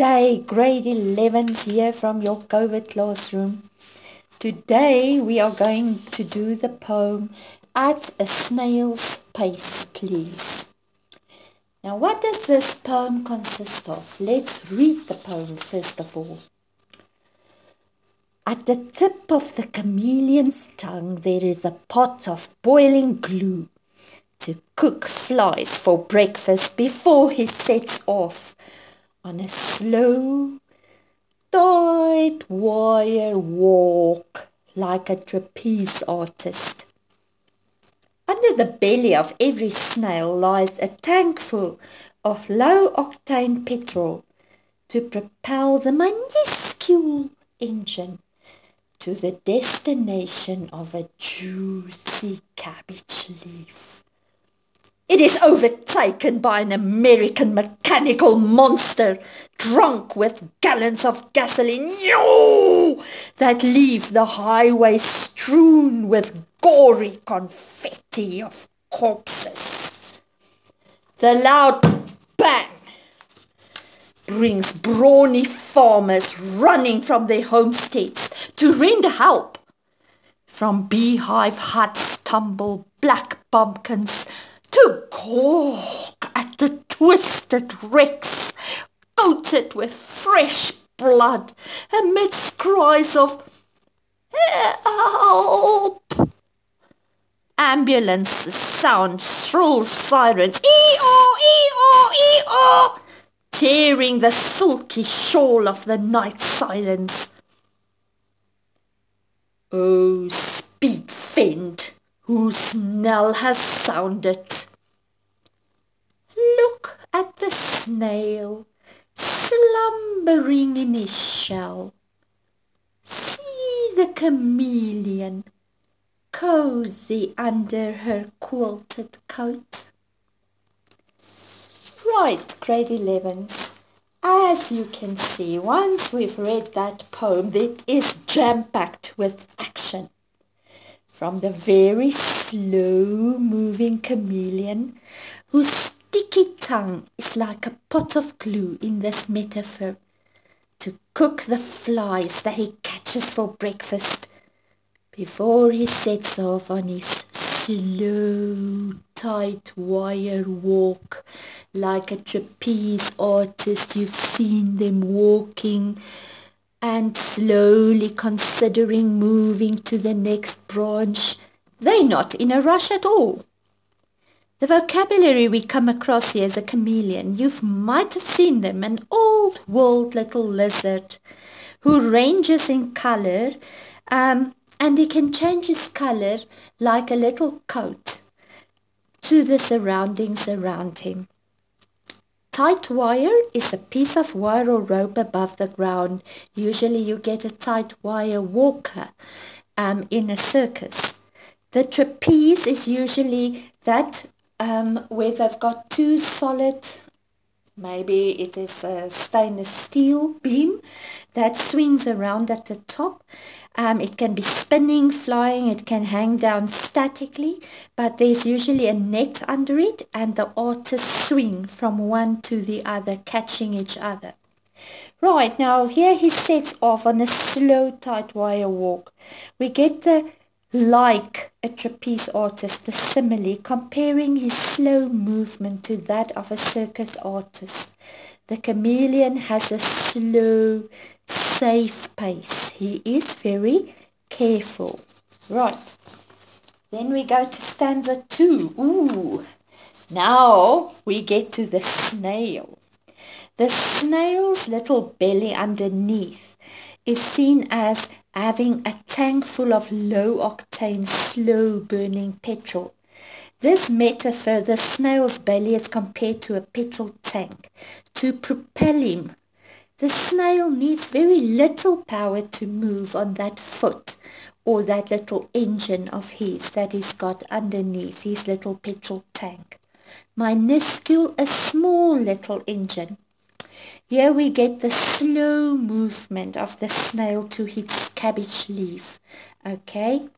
day, grade 11s here from your COVID classroom. Today we are going to do the poem At a Snail's Pace, Please. Now what does this poem consist of? Let's read the poem first of all. At the tip of the chameleon's tongue there is a pot of boiling glue to cook flies for breakfast before he sets off on a slow, tight wire walk like a trapeze artist. Under the belly of every snail lies a tank full of low-octane petrol to propel the minuscule engine to the destination of a juicy cabbage leaf. It is overtaken by an American mechanical monster, drunk with gallons of gasoline, that leave the highway strewn with gory confetti of corpses. The loud bang brings brawny farmers running from their homesteads to render help. From beehive huts tumble black pumpkins to gawk at the twisted wrecks, coated with fresh blood, amidst cries of help. Ambulances sound shrill sirens, ee-oh, ee-oh, ee-oh, tearing the silky shawl of the night silence. Oh, speed fend, whose knell has sounded. Look at the snail, slumbering in his shell. See the chameleon, cozy under her quilted coat. Right, grade 11s. As you can see, once we've read that poem, it is jam-packed with action. From the very slow-moving chameleon, whose sticky tongue is like a pot of glue in this metaphor, to cook the flies that he catches for breakfast before he sets off on his slow, tight wire walk like a trapeze artist. You've seen them walking and slowly considering moving to the next branch. They're not in a rush at all. The vocabulary we come across here is a chameleon. You might have seen them, an old world little lizard who ranges in color, and he can change his color like a little coat to the surroundings around him. Tight wire is a piece of wire or rope above the ground. Usually you get a tight wire walker in a circus. The trapeze is usually that where they've got two solid, maybe it is a stainless steel beam that swings around at the top. It can be spinning, flying, it can hang down statically, but there's usually a net under it and the artists swing from one to the other, catching each other. Right, now here he sets off on a slow tight wire walk. We get the like a trapeze artist, the simile, comparing his slow movement to that of a circus artist. The chameleon has a slow, safe pace. He is very careful. Right. Then we go to stanza 2. Ooh. Now we get to the snail. The snail's little belly underneath is seen as having a tank full of low-octane, slow-burning petrol. This metaphor, the snail's belly, is compared to a petrol tank. To propel him, the snail needs very little power to move on that foot or that little engine of his that he's got underneath his little petrol tank. Minuscule, a small little engine. Here we get the slow movement of the snail to its cabbage leaf. Okay?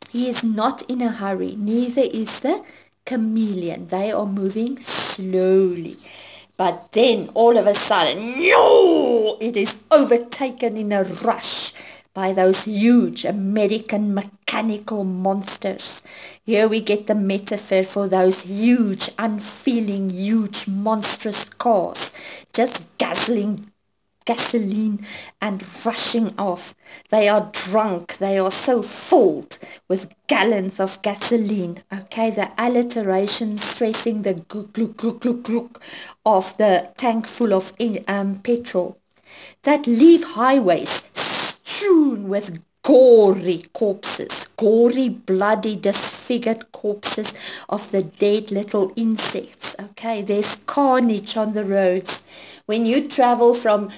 He is not in a hurry, neither is the chameleon. They are moving slowly. But then all of a sudden, no, it is overtaken in a rush by those huge American mechanical monsters. Here we get the metaphor for those huge, unfeeling, huge, monstrous cars, just guzzling gasoline and rushing off. They are drunk. They are so filled with gallons of gasoline. Okay, the alliteration stressing the gluk, gluk, gluk, gluk, gluk of the tank full of petrol that leave highways strewn with gory corpses, gory, bloody, disfigured corpses of the dead little insects. Okay, there's carnage on the roads. When you travel from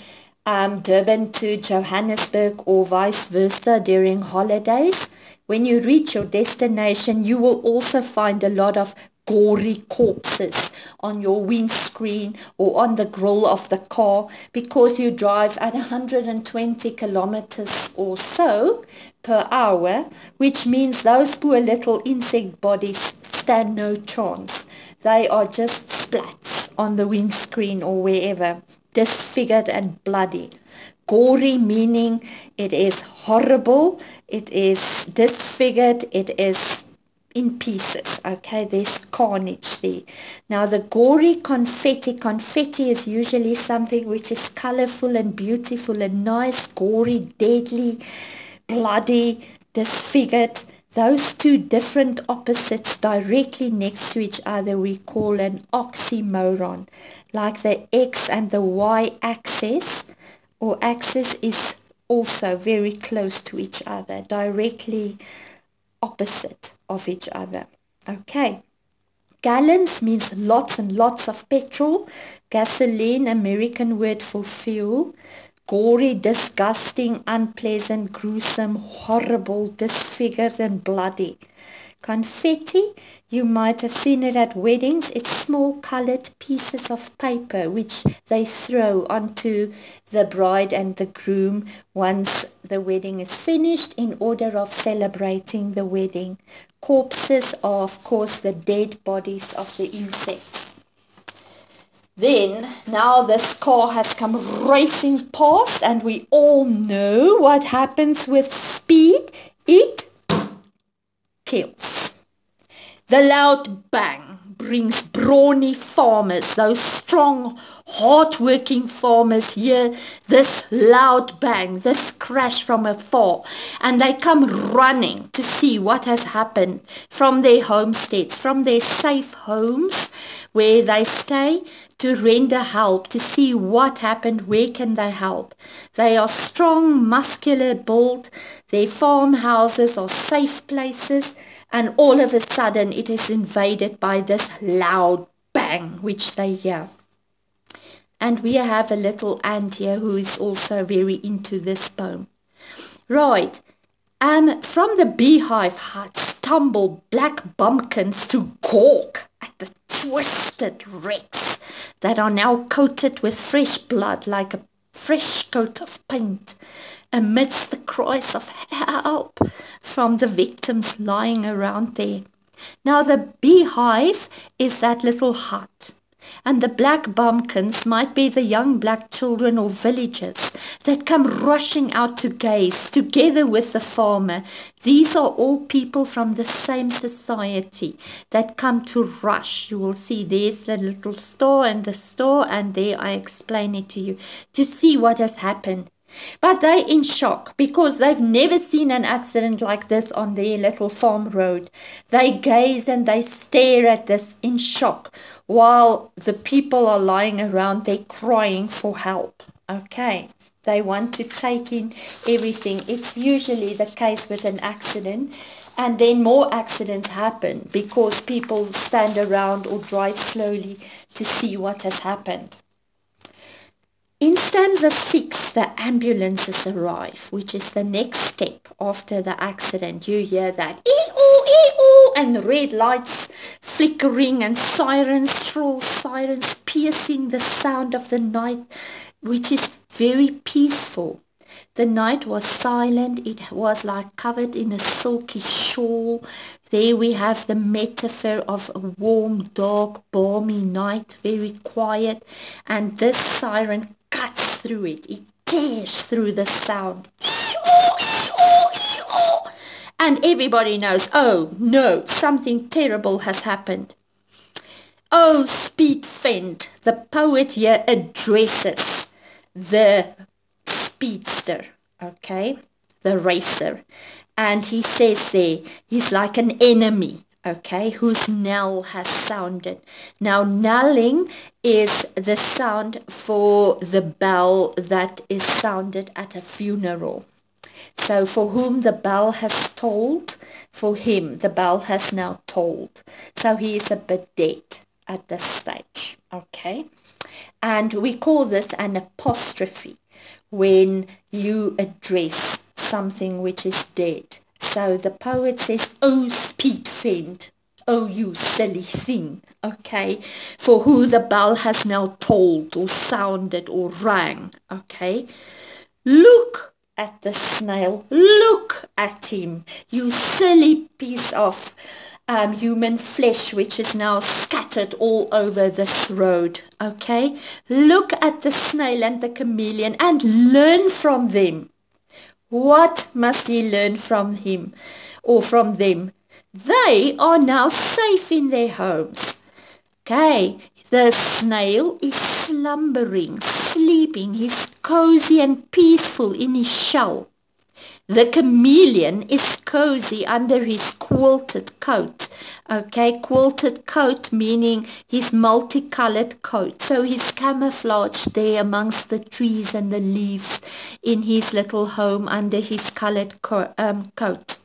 Durban to Johannesburg or vice versa during holidays, when you reach your destination, you will also find a lot of gory corpses on your windscreen or on the grill of the car, because you drive at 120 kilometers or so per hour, which means those poor little insect bodies stand no chance. They are just splats on the windscreen or wherever, disfigured and bloody. Gory meaning it is horrible, it is disfigured, it is in pieces. Okay, there's carnage there. Now the gory confetti is usually something which is colorful and beautiful and nice. Gory, deadly, bloody, disfigured. Those two different opposites directly next to each other we call an oxymoron. Like the X and the Y axis or axis is also very close to each other, directly opposite of each other. Okay. Gallons means lots and lots of petrol. Gasoline, American word for fuel. Gory, disgusting, unpleasant, gruesome, horrible, disfigured and bloody. Confetti, you might have seen it at weddings. It's small colored pieces of paper which they throw onto the bride and the groom once the wedding is finished in order of celebrating the wedding. Corpses are, of course, the dead bodies of the insects. Then, now this car has come racing past, and we all know what happens with speed. It kills. The loud bang brings brawny farmers, those strong, hard-working farmers, hear this loud bang, this crash from afar, and they come running to see what has happened from their homesteads, from their safe homes where they stay, to render help, to see what happened, where can they help. They are strong, muscular build, their farmhouses are safe places, and all of a sudden it is invaded by this loud bang which they hear. And we have a little ant here who is also very into this poem. Right, from the beehive huts tumble black bumpkins to gawk at the twisted wrecks that are now coated with fresh blood like a fresh coat of paint, amidst the cries of help from the victims lying around there. Now the beehive is that little hut, and the black bumpkins might be the young black children or villagers that come rushing out to gaze together with the farmer. These are all people from the same society that come to rush. You will see there's the little store and the store, and there I explain it to you, to see what has happened. But they're in shock because they've never seen an accident like this on their little farm road. They gaze and they stare at this in shock while the people are lying around there crying for help. Okay, they want to take in everything. It's usually the case with an accident, and then more accidents happen because people stand around or drive slowly to see what has happened. In stanza 6, the ambulances arrive, which is the next step after the accident. You hear that ee-oo, ee-oo, and red lights flickering and sirens, shrill sirens piercing the sound of the night, which is very peaceful. The night was silent. It was like covered in a silky shawl. There we have the metaphor of a warm, dark, balmy night, very quiet. And this siren cuts through it. It tears through the sound. And everybody knows, oh no, something terrible has happened. Oh, speed fend, the poet here addresses the speedster, okay, the racer. And he says there, he's like an enemy, okay, whose knell has sounded. Now, knelling is the sound for the bell that is sounded at a funeral. So for whom the bell has tolled, for him the bell has now tolled. So he is a bit dead at this stage, okay? And we call this an apostrophe when you address something which is dead. So the poet says, oh, speed fend, oh, you silly thing, okay, for who the bell has now tolled or sounded or rang, okay? Look at the snail, look at him, you silly piece of human flesh which is now scattered all over this road, okay? Look at the snail and the chameleon and learn from them. What must he learn from him or from them? They are now safe in their homes. Okay, the snail is slumbering, sleeping. He's cozy and peaceful in his shell. The chameleon is cozy under his quilted coat. Okay, quilted coat meaning his multicolored coat. So he's camouflaged there amongst the trees and the leaves in his little home under his colored coat.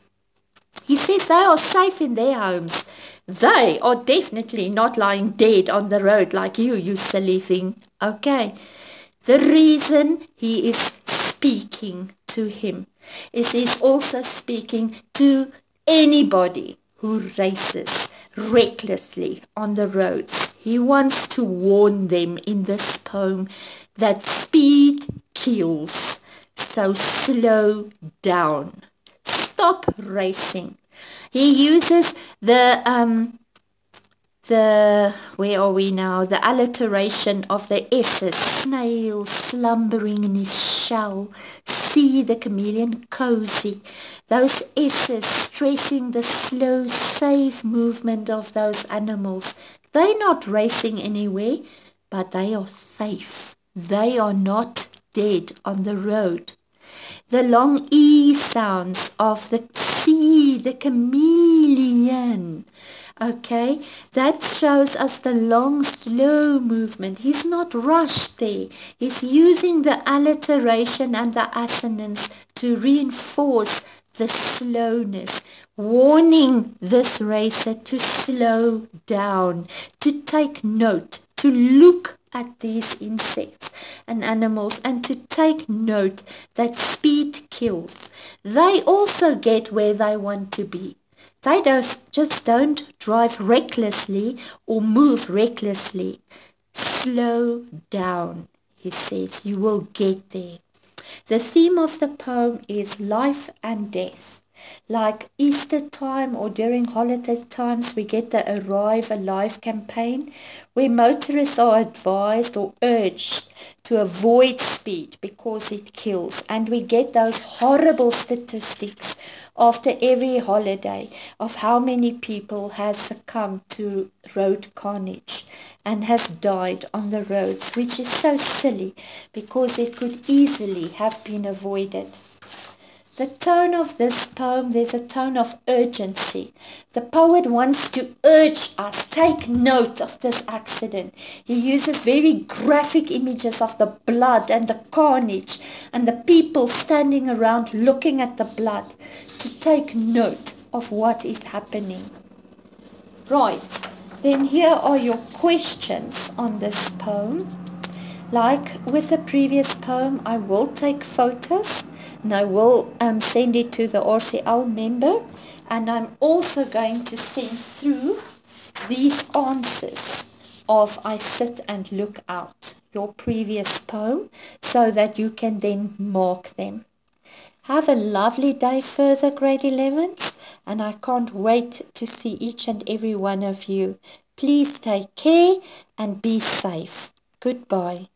He says they are safe in their homes. They are definitely not lying dead on the road like you silly thing. Okay. The reason he is speaking to him is he's also speaking to anybody who races recklessly on the roads. He wants to warn them in this poem that speed kills. So slow down. Stop racing. He uses the where are we now? The alliteration of the S's. Snail slumbering in his shell. See the chameleon cozy. Those S's stressing the slow, safe movement of those animals. They're not racing anywhere, but they are safe. They are not dead on the road. The long E sounds of the C, the chameleon, okay, that shows us the long, slow movement. He's not rushed there. He's using the alliteration and the assonance to reinforce the slowness, warning this racer to slow down, to take note, to look at these insects and animals and to take note that speed kills. They also get where they want to be. They just don't drive recklessly or move recklessly. Slow down, he says, you will get there. The theme of the poem is life and death. Like Easter time or during holiday times, we get the Arrive Alive campaign where motorists are advised or urged to avoid speed because it kills. And we get those horrible statistics after every holiday of how many people has succumbed to road carnage and has died on the roads, which is so silly because it could easily have been avoided. The tone of this poem, there's a tone of urgency. The poet wants to urge us, take note of this accident. He uses very graphic images of the blood and the carnage and the people standing around looking at the blood to take note of what is happening. Right, then here are your questions on this poem. Like with the previous poem, I will take photos and I will send it to the RCL member, and I'm also going to send through these answers of I Sit and Look Out. your previous poem so that you can then mark them. Have a lovely day further, grade 11s, and I can't wait to see each and every one of you. Please take care and be safe. Goodbye.